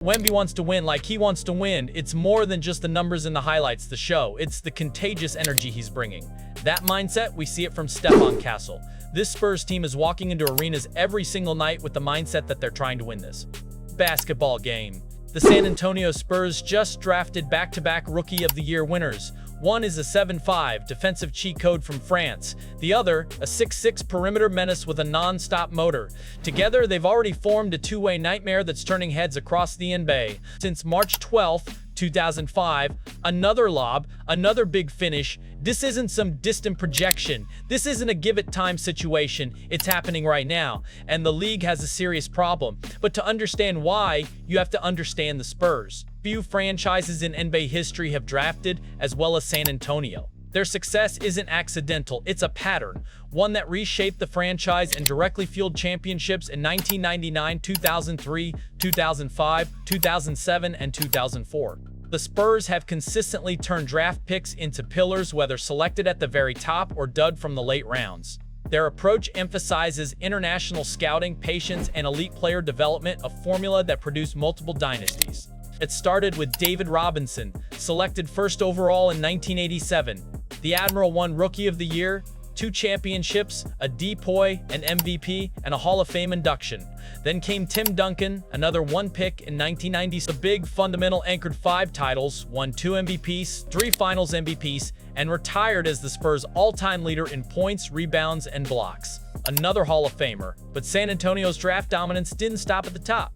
Wemby wants to win like he wants to win. It's more than just the numbers and the highlights the show. It's the contagious energy he's bringing. That mindset, we see it from Stephon Castle. This Spurs team is walking into arenas every single night with the mindset that they're trying to win this basketball game. The San Antonio Spurs just drafted back-to-back Rookie of the Year winners. One is a 7'5" defensive cheat code from France. The other, a 6'6" perimeter menace with a non-stop motor. Together, they've already formed a two-way nightmare that's turning heads across the NBA. Since March 12th, 2005, another lob, another big finish. This isn't some distant projection. This isn't a give-it-time situation. It's happening right now, and the league has a serious problem. But to understand why, you have to understand the Spurs. Few franchises in NBA history have drafted as well as San Antonio. Their success isn't accidental, it's a pattern, one that reshaped the franchise and directly fueled championships in 1999, 2003, 2005, 2007, and 2004. The Spurs have consistently turned draft picks into pillars, whether selected at the very top or dud from the late rounds. Their approach emphasizes international scouting, patience, and elite player development, a formula that produced multiple dynasties. It started with David Robinson, selected first overall in 1987. The Admiral won Rookie of the Year, 2 championships, a DPOY, an MVP, and a Hall of Fame induction. Then came Tim Duncan, another 1 pick in 1990. The big fundamental anchored 5 titles, won 2 MVPs, 3 Finals MVPs, and retired as the Spurs' all-time leader in points, rebounds, and blocks. Another Hall of Famer, but San Antonio's draft dominance didn't stop at the top.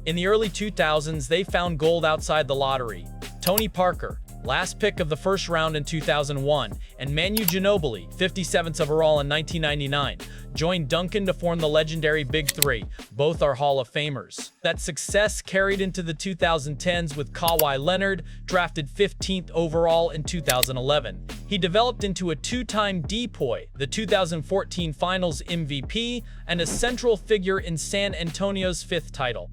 In the early 2000s, they found gold outside the lottery. Tony Parker, last pick of the first round in 2001, and Manu Ginobili, 57th overall in 1999, joined Duncan to form the legendary Big Three. Both are Hall of Famers. That success carried into the 2010s with Kawhi Leonard, drafted 15th overall in 2011. He developed into a 2-time DPOY, the 2014 Finals MVP, and a central figure in San Antonio's 5th title.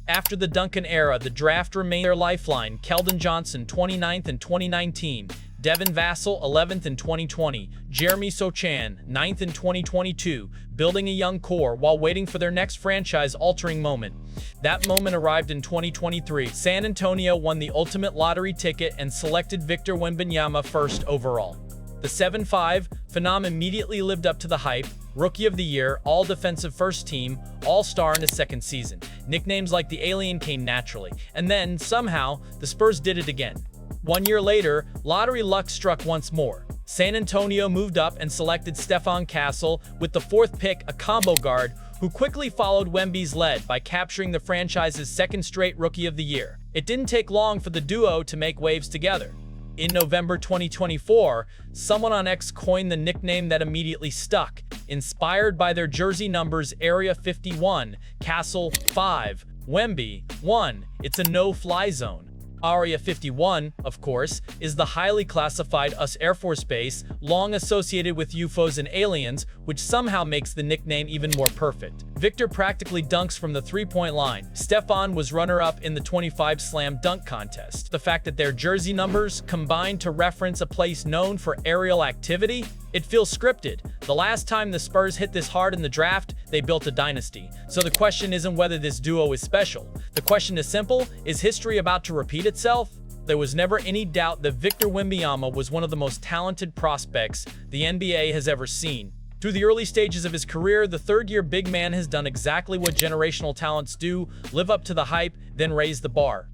After the Duncan era, the draft remained their lifeline. Keldon Johnson, 29th in 2019. Devin Vassell, 11th in 2020. Jeremy Sochan, 9th in 2022, building a young core while waiting for their next franchise-altering moment. That moment arrived in 2023. San Antonio won the ultimate lottery ticket and selected Victor Wembanyama first overall. The 7'5" phenom immediately lived up to the hype. Rookie of the Year, All-Defensive First Team, All-Star in his second season. Nicknames like the Alien came naturally. And then, somehow, the Spurs did it again. 1 year later, lottery luck struck once more. San Antonio moved up and selected Stephon Castle with the 4th pick, a combo guard, who quickly followed Wemby's lead by capturing the franchise's second straight Rookie of the Year. It didn't take long for the duo to make waves together. In November 2024, someone on X coined the nickname that immediately stuck. Inspired by their jersey numbers Area 51, Castle 5, Wemby 1, it's a no-fly zone. Area 51, of course, is the highly classified US Air Force Base, long associated with UFOs and aliens, which somehow makes the nickname even more perfect. Victor practically dunks from the three-point line. Stephon was runner-up in the 25 slam dunk contest. The fact that their jersey numbers combine to reference a place known for aerial activity, it feels scripted. The last time the Spurs hit this hard in the draft, they built a dynasty. So the question isn't whether this duo is special. The question is simple: is history about to repeat itself? There was never any doubt that Victor Wembanyama was one of the most talented prospects the NBA has ever seen. Through the early stages of his career, the third-year big man has done exactly what generational talents do: live up to the hype, then raise the bar.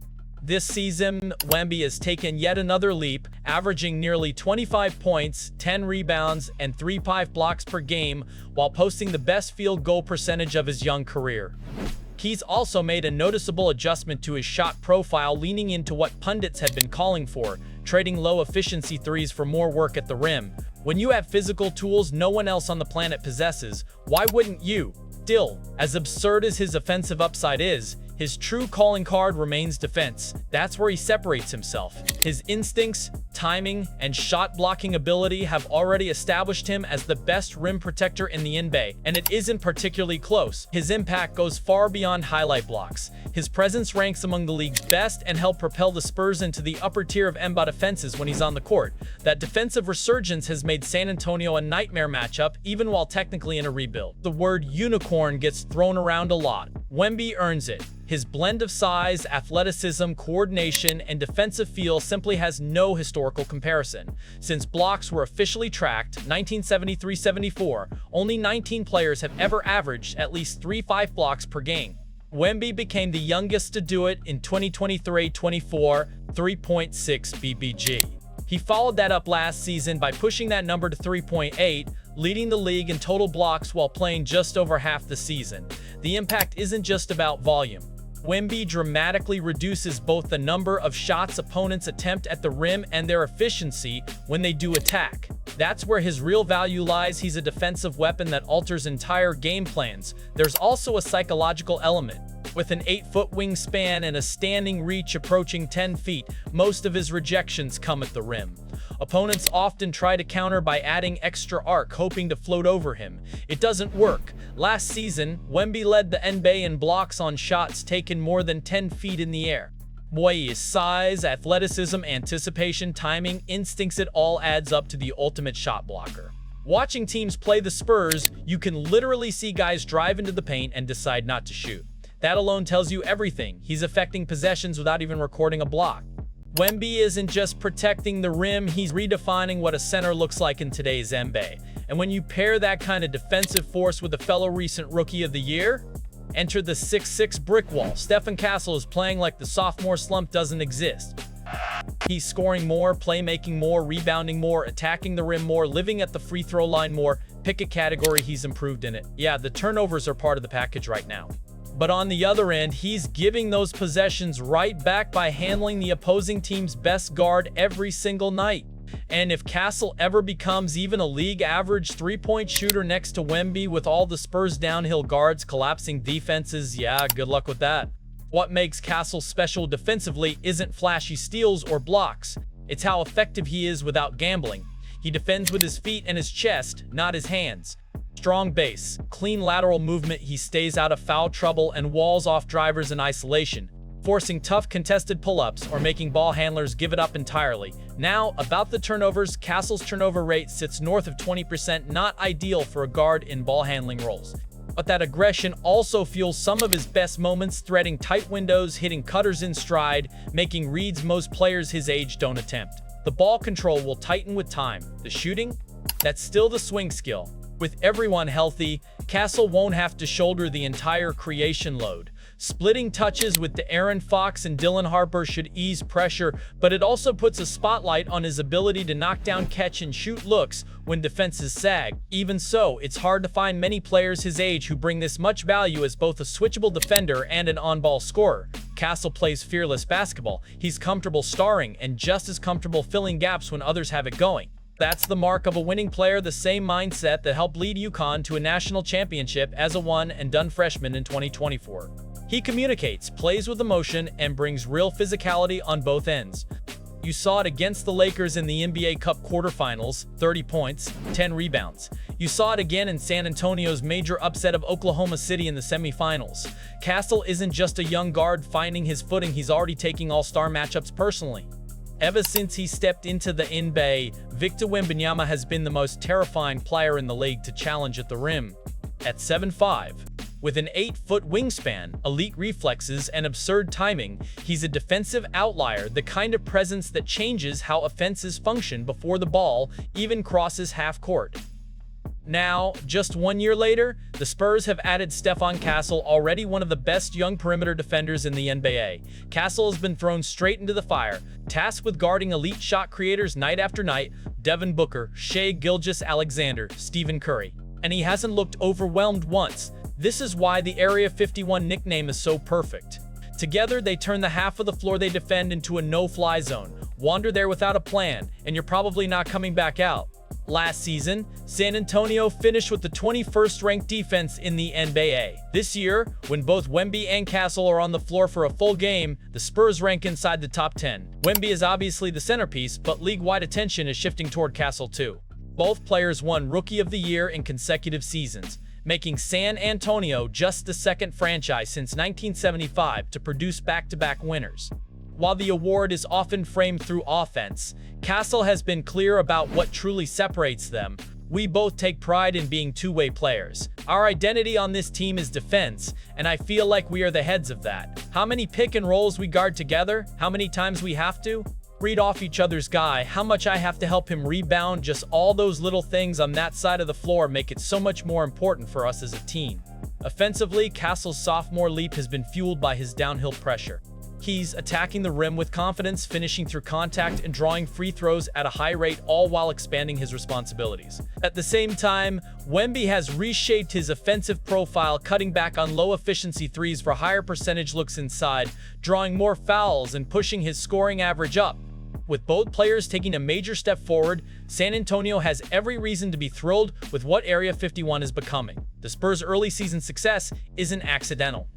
This season, Wemby has taken yet another leap, averaging nearly 25 points, 10 rebounds, and 3.5 blocks per game, while posting the best field goal percentage of his young career. He's also made a noticeable adjustment to his shot profile, leaning into what pundits had been calling for, trading low-efficiency threes for more work at the rim. When you have physical tools no one else on the planet possesses, why wouldn't you? Still, as absurd as his offensive upside is, his true calling card remains defense. That's where he separates himself. His instincts, timing, and shot-blocking ability have already established him as the best rim protector in the NBA, and it isn't particularly close. His impact goes far beyond highlight blocks. His presence ranks among the league's best and helped propel the Spurs into the upper tier of NBA defenses when he's on the court. That defensive resurgence has made San Antonio a nightmare matchup, even while technically in a rebuild. The word unicorn gets thrown around a lot. Wemby earns it. His blend of size, athleticism, coordination, and defensive feel simply has no historical comparison. Since blocks were officially tracked, 1973-74, only 19 players have ever averaged at least 3 blocks per game. Wemby became the youngest to do it in 2023-24, 3.6 BBG. He followed that up last season by pushing that number to 3.8, leading the league in total blocks while playing just over half the season. The impact isn't just about volume. Wemby dramatically reduces both the number of shots opponents attempt at the rim and their efficiency when they do attack. That's where his real value lies. He's a defensive weapon that alters entire game plans. There's also a psychological element. With an 8-foot wingspan and a standing reach approaching 10 feet, most of his rejections come at the rim. Opponents often try to counter by adding extra arc, hoping to float over him. It doesn't work. Last season, Wemby led the NBA in blocks on shots taken more than 10 feet in the air. Boy's size, athleticism, anticipation, timing, instincts, it all adds up to the ultimate shot blocker. Watching teams play the Spurs, you can literally see guys drive into the paint and decide not to shoot. That alone tells you everything. He's affecting possessions without even recording a block. Wemby isn't just protecting the rim, he's redefining what a center looks like in today's NBA. And when you pair that kind of defensive force with a fellow recent Rookie of the Year, enter the 6'6" brick wall. Stephon Castle is playing like the sophomore slump doesn't exist. He's scoring more, playmaking more, rebounding more, attacking the rim more, living at the free throw line more. Pick a category, he's improved in it. Yeah, the turnovers are part of the package right now. But on the other end, he's giving those possessions right back by handling the opposing team's best guard every single night. And if Castle ever becomes even a league average three-point shooter next to Wemby with all the Spurs downhill guards collapsing defenses, yeah, good luck with that. What makes Castle special defensively isn't flashy steals or blocks. It's how effective he is without gambling. He defends with his feet and his chest, not his hands. Strong base, clean lateral movement, he stays out of foul trouble and walls off drivers in isolation, forcing tough contested pull-ups or making ball handlers give it up entirely. Now, about the turnovers, Castle's turnover rate sits north of 20%, not ideal for a guard in ball handling roles. But that aggression also fuels some of his best moments, threading tight windows, hitting cutters in stride, making reads most players his age don't attempt. The ball control will tighten with time. The shooting? That's still the swing skill. With everyone healthy, Castle won't have to shoulder the entire creation load. Splitting touches with De'Aaron Fox and Dylan Harper should ease pressure, but it also puts a spotlight on his ability to knock down catch and shoot looks when defenses sag. Even so, it's hard to find many players his age who bring this much value as both a switchable defender and an on-ball scorer. Castle plays fearless basketball. He's comfortable starring and just as comfortable filling gaps when others have it going. That's the mark of a winning player, the same mindset that helped lead UConn to a national championship as a one-and-done freshman in 2024. He communicates, plays with emotion, and brings real physicality on both ends. You saw it against the Lakers in the NBA Cup quarterfinals, 30 points, 10 rebounds. You saw it again in San Antonio's major upset of Oklahoma City in the semifinals. Castle isn't just a young guard finding his footing, he's already taking all-star matchups personally. Ever since he stepped into the NBA, Victor Wembanyama has been the most terrifying player in the league to challenge at the rim. At 7'5", with an 8-foot wingspan, elite reflexes, and absurd timing, he's a defensive outlier, the kind of presence that changes how offenses function before the ball even crosses half court. Now, just 1 year later, the Spurs have added Stephon Castle, already one of the best young perimeter defenders in the NBA. Castle has been thrown straight into the fire, tasked with guarding elite shot creators night after night, Devin Booker, Shai Gilgeous-Alexander, Stephen Curry. And he hasn't looked overwhelmed once. This is why the Area 51 nickname is so perfect. Together, they turn the half of the floor they defend into a no-fly zone. Wander there without a plan, and you're probably not coming back out. Last season, San Antonio finished with the 21st ranked defense in the NBA. This year, when both Wemby and Castle are on the floor for a full game, the Spurs rank inside the top 10. Wemby is obviously the centerpiece, but league-wide attention is shifting toward Castle too. Both players won Rookie of the Year in consecutive seasons, making San Antonio just the second franchise since 1975 to produce back-to-back winners. While the award is often framed through offense, Castle has been clear about what truly separates them. We both take pride in being two-way players. Our identity on this team is defense, and I feel like we are the heads of that. How many pick and rolls we guard together, how many times we have to read off each other's guy, how much I have to help him rebound, just all those little things on that side of the floor make it so much more important for us as a team. Offensively, Castle's sophomore leap has been fueled by his downhill pressure. He's attacking the rim with confidence, finishing through contact, and drawing free throws at a high rate, all while expanding his responsibilities. At the same time, Wemby has reshaped his offensive profile, cutting back on low-efficiency threes for higher percentage looks inside, drawing more fouls, and pushing his scoring average up. With both players taking a major step forward, San Antonio has every reason to be thrilled with what Area 51 is becoming. The Spurs' early season success isn't accidental.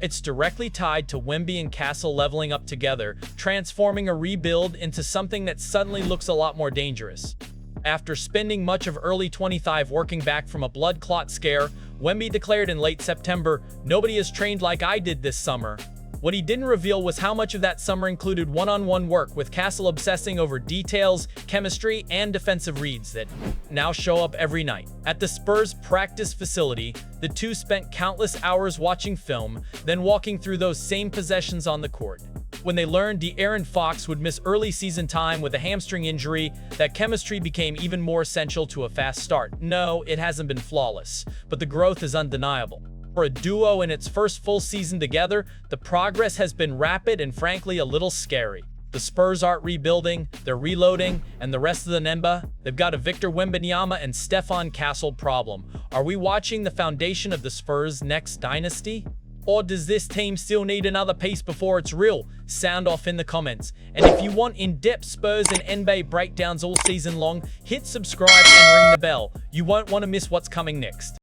It's directly tied to Wemby and Castle leveling up together, transforming a rebuild into something that suddenly looks a lot more dangerous. After spending much of early 25 working back from a blood clot scare, Wemby declared in late September, "Nobody has trained like I did this summer." What he didn't reveal was how much of that summer included one-on-one work, with Castle obsessing over details, chemistry, and defensive reads that now show up every night. At the Spurs practice facility, the two spent countless hours watching film, then walking through those same possessions on the court. When they learned De'Aaron Fox would miss early season time with a hamstring injury, that chemistry became even more essential to a fast start. No, it hasn't been flawless, but the growth is undeniable. For a duo in its first full season together, the progress has been rapid and frankly a little scary. The Spurs aren't rebuilding, they're reloading, and the rest of the Nemba, they've got a Victor Wembanyama and Stephon Castle problem. Are we watching the foundation of the Spurs' next dynasty? Or does this team still need another piece before it's real? Sound off in the comments. And if you want in-depth Spurs and NBA breakdowns all season long, hit subscribe and ring the bell. You won't want to miss what's coming next.